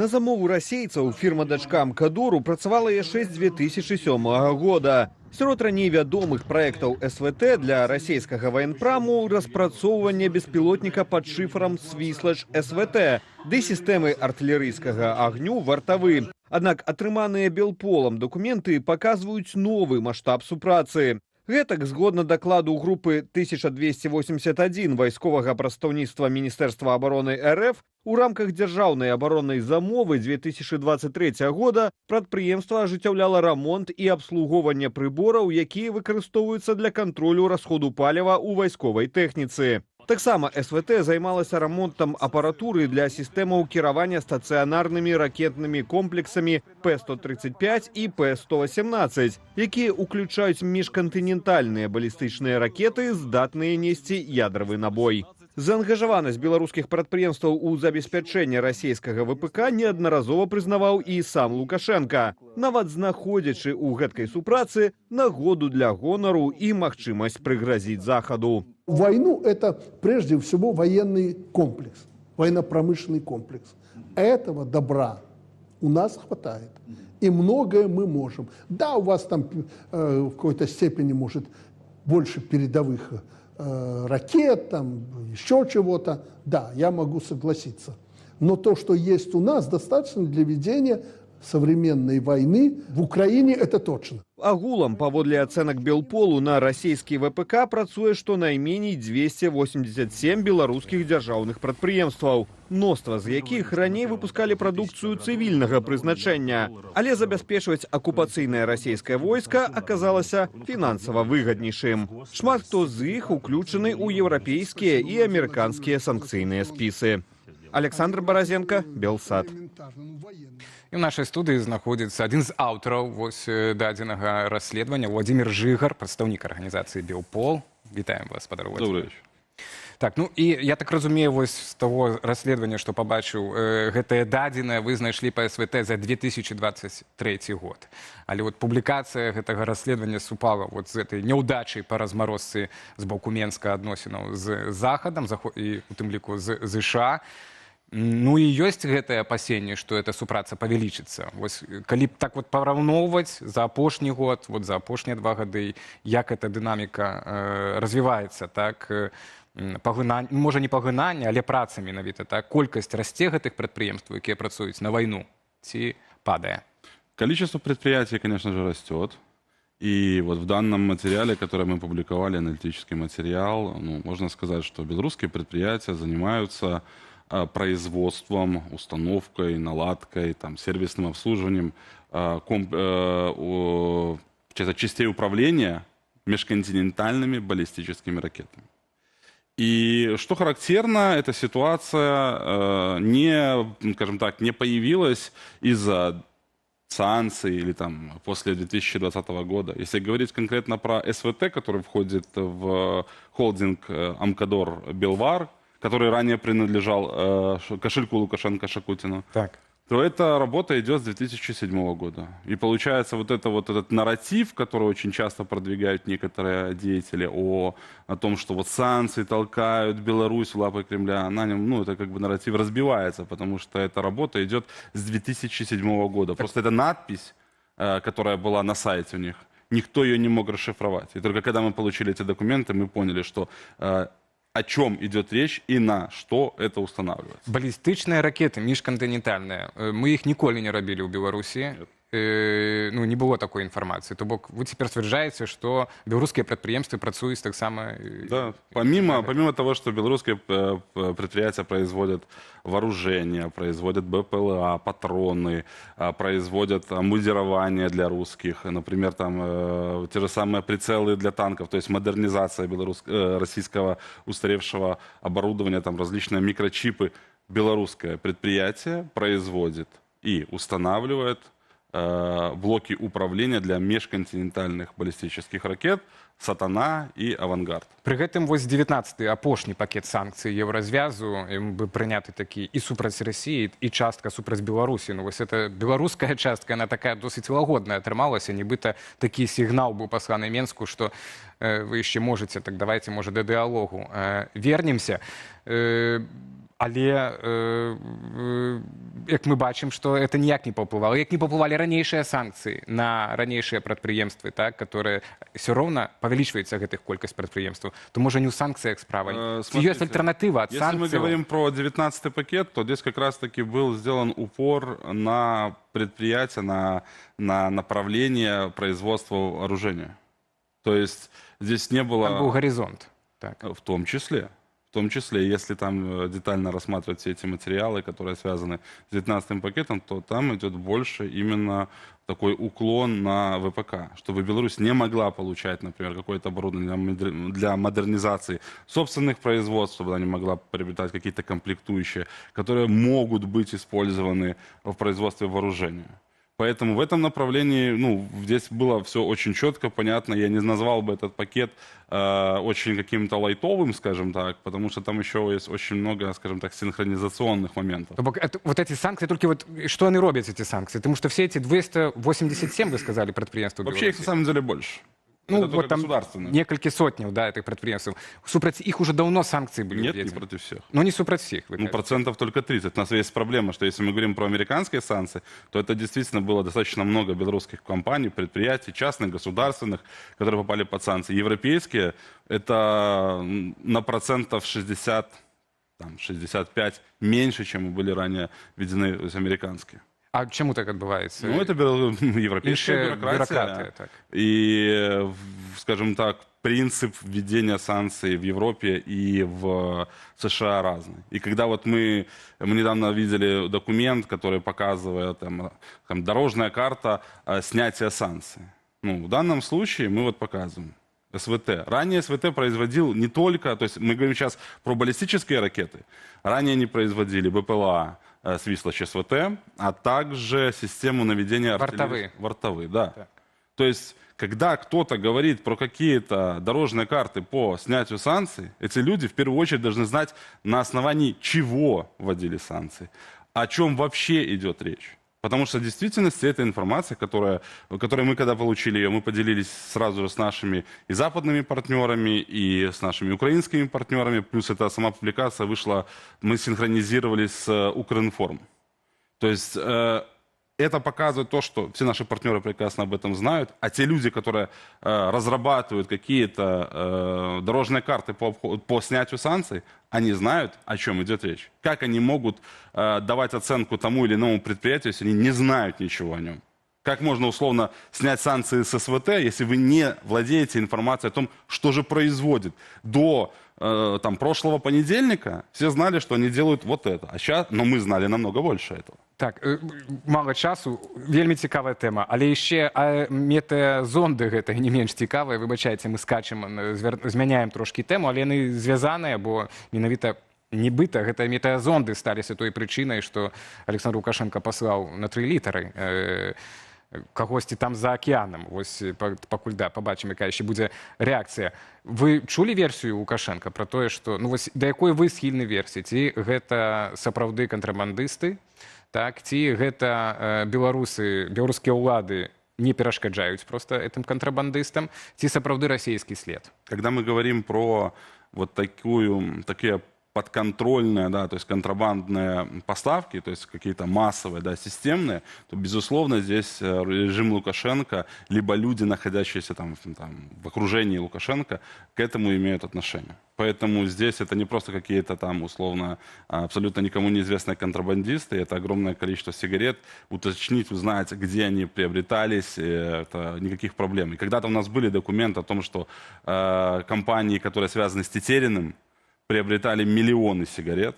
На замову расейцаў фірма-дачка «Амкадору» працавала яшчэ з 2007 года. Сярод раней вядомых праектаў СВТ для расійскага военпраму распрацоўванне беспілотніка пад шыфрам «Свіслач СВТ» ды сістэмы артылерыйскага агню «Вартавы». Аднак атрыманыя Белполам дакументы паказваюць новы маштаб супрацы. Гэтак, згодна дакладу групы 1281 вайсковага прадстаўніцтва Міністэрства абароны РФ, у рамках дзяржаўнай абароннай замовы 2023 года прадпрыемства ажыццяўляла рамонт і абслугоўванне прыбораў, якія выкарыстоўваюцца для кантролю расходу паліва ў вайсковай тэхніцы. Таксама СВТ займалася рамонтам апаратуры для сістэмаў кіравання стацыянарнымі ракетнымі комплексамі П-135 і П-118, якія ўключаюць міжкантынентальныя балістычныя ракеты, здатныя несці ядравы набой. Заангажаванасць беларускіх прадпрыемстваў у забеспячэнне расійскага ВПК неаднаразова прызнаваў і сам Лукашенко, нават знаходзячы ў гэткай супрацы нагоду для гонару і магчымасць прыгразіць Захаду. Войну – это прежде всего военный комплекс, военно-промышленный комплекс. Этого добра у нас хватает. И многое мы можем. Да, у вас там в какой-то степени, может, больше передовых ракет, там, еще чего-то. Да, я могу согласиться. Но то, что есть у нас, достаточно для ведения современной войны в Украине, это точно. Агулам, паводле ацэнак Белполу, на расійскі ВПК працуе штонайменей 287 беларускіх дзяржаўных прадпрыемстваў, мноства з якіх раней выпускалі прадукцыю цывільнага прызначэння. Але забяспечваць акупацыйнае расійскае войска аказалася фінансава выгаднейшым. Шмат хто з іх уключаны ў еўрапейскія і амерыканскія санкцыйныя спісы. Александр Баразенко, Белсат. І в нашій студії знаходиться один з авторів даденого розслідування Владимир Жигар, представник організації Белпол. Вітаємо вас, пане Владимир. Добрий вечір. Так, ну і я так розумію, з того розслідування, що побачив, гэтае дадзенае вы знайшлі па СВТ за 2023 год. Але вот публікацыя гэтага расследавання супала вот з этой няўдачай па размарозцы з боку Менска адносінаў з Захадам, і у тым ліку з США. Ну і ёсць гэтае апасенне, што эта супраца павялічыцца. Вось, калі б так вот параўноўваць за апошні год, вот за апошнія 2 гады, як эта дынаміка развіваецца, так, можа не пагынанне, але праца менавіта, так, колькасць расце гэтых прадпрыемстваў, якія працуюць на вайну, ці падае? Количество предприятий, конечно же, растет. И вот в данном материале, который мы публиковали, аналитический материал, ну, можно сказать, что белорусские предприятия занимаются производством, установкой, наладкой, там, сервисным обслуживанием частей управления межконтинентальными баллистическими ракетами. И что характерно, эта ситуация скажем так, не появилась из-за санкций или там после 2020 года. Если говорить конкретно про СВТ, который входит в холдинг «Амкадор Белвар», который ранее принадлежал кошельку Лукашенко Шакутину, так, то эта работа идет с 2007 года. И получается вот этот нарратив, который очень часто продвигают некоторые деятели о том, что вот санкции толкают Беларусь в лапы Кремля, на нем, ну, это как бы нарратив разбивается, потому что эта работа идет с 2007 года. Просто эта надпись, которая была на сайте у них, никто ее не мог расшифровать. И только когда мы получили эти документы, мы поняли, что о чем идет речь и на что это устанавливается. Балістычныя ракеты міжкантынентальныя, мы іх ніколі не рабілі ў Беларусі. Ну, не было такой информации. То бок, вы теперь утверждаете, что белорусские предприятия працуют так само... Да, помимо того, что белорусские предприятия производят вооружение, производят БПЛА, патроны, производят мундирование для русских, например, там те же самые прицелы для танков, то есть модернизация российского устаревшего оборудования, там различные микрочипы. Белорусское предприятие производит и устанавливает блоки управления для межконтинентальных баллистических ракет «Сатана» и «Авангард». При гэтым вось 19-й апошні пакет санкцый Еўразвязу бы прыняты такі і супраць Расіі, і частка супраць Беларусі. Ну вось эта беларуская частка, она такая досыць лагодная атрымалася, нібыта такі сігнал быў пасланы Менску, што вы яшчэ можаце, так давайте, можа, да дыалогу вернемся. Але як мы бачым, што это ніяк не паўплывала. Як не паўплывалі ранейшыя санкцыі на ранейшыя прадпрыемствы, так, которые все роўна павялічваецца гэтых колькасць прадпрыемстваў, то можа не ў санкцыях справа. Ці ёсць альтэрнатыва ад Если мы санкцый? говорим про 19-й пакет, то здесь как раз-таки был сделан упор на предприятия, на направление производства вооружения. То есть здесь не было... Там быў гарызонт. Так. В том числе. В том числе, если там детально рассматривать все эти материалы, которые связаны с 19-м пакетом, то там идет больше именно такой уклон на ВПК, чтобы Беларусь не могла получать, например, какое-то оборудование для модернизации собственных производств, чтобы она не могла приобретать какие-то комплектующие, которые могут быть использованы в производстве вооружения. Поэтому в этом направлении, ну, здесь было все очень четко, понятно. Я не назвал бы этот пакет очень каким-то лайтовым, скажем так, потому что там еще есть очень много, скажем так, синхронизационных моментов. Вот эти санкции, только вот что они робят, эти санкции? Потому что все эти 287, вы сказали, предприятия Вообще их на самом деле больше. Ну, Это вот там государственные. некалькі сотняў, да, этих предприятий. Супраць их уже давно санкции были Нет, не введены. против всех. Но не супраць всех, вы Ну, кажете. процентов только 30. У нас есть проблема, что если мы говорим про американские санкции, то это действительно было достаточно много белорусских компаний, предприятий, частных, государственных, которые попали под санкции. Европейские, это на процентов 60, там, 65 меньше, чем были ранее введены, то есть американские. А чему так отбывается? Ну, это европейская Іншыя бюрократия. бюрократыя, так. И, скажем так, принцип введения санкций в Европе и в США разный. И когда вот мы недавно видели документ, который показывает там, дорожная карта снятия санкций. Ну, в данном случае мы вот показываем СВТ. Ранее СВТ производил не только, то есть мы говорим сейчас про баллистические ракеты, ранее они производили БПЛА, Свислочь СВТ, а также систему наведения артиллерии. Вортовые, да. Так. То есть, когда кто-то говорит про какие-то дорожные карты по снятию санкций, эти люди в первую очередь должны знать, на основании чего вводили санкции, о чем вообще идет речь. Потому что в действительности эта информация, которую мы когда получили ее, мы поделились сразу же с нашими и западными партнерами, и с нашими украинскими партнерами. Плюс эта сама публикация вышла, мы синхронизировались с Укринформ. То есть это показывает то, что все наши партнеры прекрасно об этом знают, а те люди, которые разрабатывают какие-то дорожные карты по снятию санкций, они знают, о чем идет речь. Как они могут давать оценку тому или иному предприятию, если они не знают ничего о нем? Как можно условно снять санкции с СВТ, если вы не владеете информацией о том, что же производит? До там, прошлого понедельника все знали, что они делают вот это. А сейчас, но мы знали намного больше этого. Так, мало часу, вельмі цікавая тэма, але яшчэ метэазонды гэта не менш цікавыя, выбачайце, мы скачем, змяняем трошкі тэму, але яны звязаныя, бо менавіта нібыта гэта метэазонды сталіся той прычынай, што Александр Лукашенко паслаў на 3 літары кагосьці там за акіянам. Вось пакуль да, пабачым, якая яшчэ будзе рэакцыя. Вы чулі версію Лукашенка пра тое, што ну вось да якой вы схільны версіі? Ці гэта сапраўды кантрабандысты? Так, ці гэта беларускія ўлады не перашкаджаюць просто этим контрабандистам, ці сапраўды расійскі след? Когда мы говорим про вот такие подконтрольные, да, то есть контрабандные поставки, то есть какие-то массовые, да, системные, то, безусловно, здесь режим Лукашенко, либо люди, находящиеся там в окружении Лукашенко, к этому имеют отношение. Поэтому здесь это не просто какие-то там, условно, абсолютно никому неизвестные контрабандисты, это огромное количество сигарет. Уточнить, узнать, где они приобретались, это никаких проблем. И когда-то у нас были документы о том, что компании, которые связаны с Тетериным, приобретали миллионы сигарет,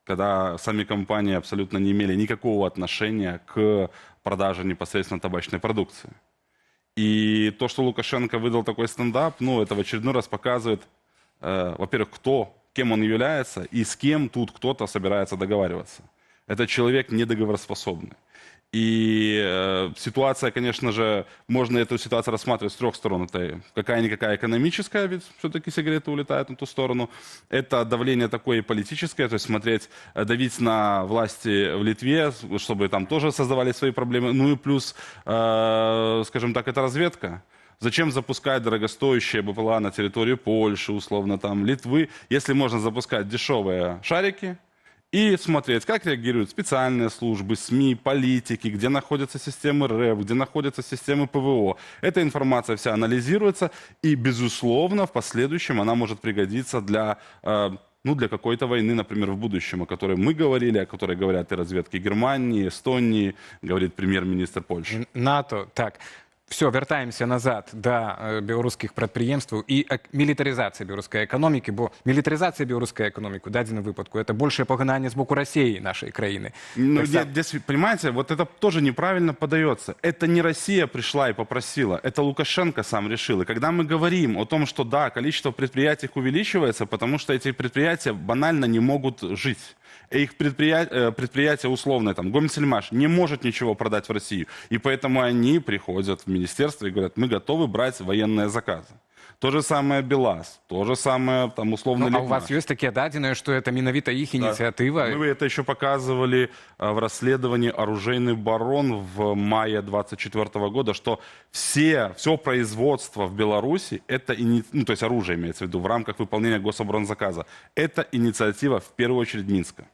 когда сами компании абсолютно не имели никакого отношения к продаже непосредственно табачной продукции. И то, что Лукашенко выдал такой стендап, ну, это в очередной раз показывает, во-первых, кем он является и с кем тут кто-то собирается договариваться. Этот человек недоговороспособный. И ситуация, конечно же, можно эту ситуацию рассматривать с 3 сторон. Это какая-никакая экономическая, ведь все-таки сигареты улетают на ту сторону. Это давление такое политическое, то есть давить на власти в Литве, чтобы там тоже создавали свои проблемы. Ну и плюс, скажем так, это разведка. Зачем запускать дорогостоящие БПЛА на территории Польши, условно, там, Литвы, если можно запускать дешевые шарики и смотреть, как реагируют специальные службы, СМИ, политики, где находятся системы РЭБ, где находятся системы ПВО. Эта информация вся анализируется, и, безусловно, в последующем она может пригодиться для для какой-то войны, например, в будущем, о которой мы говорили, о которой говорят и разведки Германии, Эстонии, говорит премьер-министр Польши. НАТО, так. Все, вертаемся назад до белорусских прадпрыемстваў і мілітарызацыі беларускай эканомікі, бо мілітарызацыя беларускай эканомікі ў дадзеным выпадку это большее пагнанне з боку России нашей краіны. Ну, здесь, понимаете, вот это тоже неправильно подается. Это не Россия пришла и попросила, это Лукашенко сам решил. И когда мы говорим о том, что да, количество предприятий увеличивается, потому что эти предприятия банально не могут жить. Их предприятие условное, там, Гомельсельмаш, не может ничего продать в Россию. И поэтому они приходят в министерство и говорят, мы готовы брать военные заказы. То же самое БелАЗ, то же самое, там, условно, а у вас есть такие дадзеныя, что это менавіта их инициатива? Мы это еще показывали в расследовании «Оружейный барон» в мае 2024 года, что все производство в Беларуси, это, то есть оружие имеется в виду, в рамках выполнения гособоронзаказа, это инициатива в первую очередь Минска.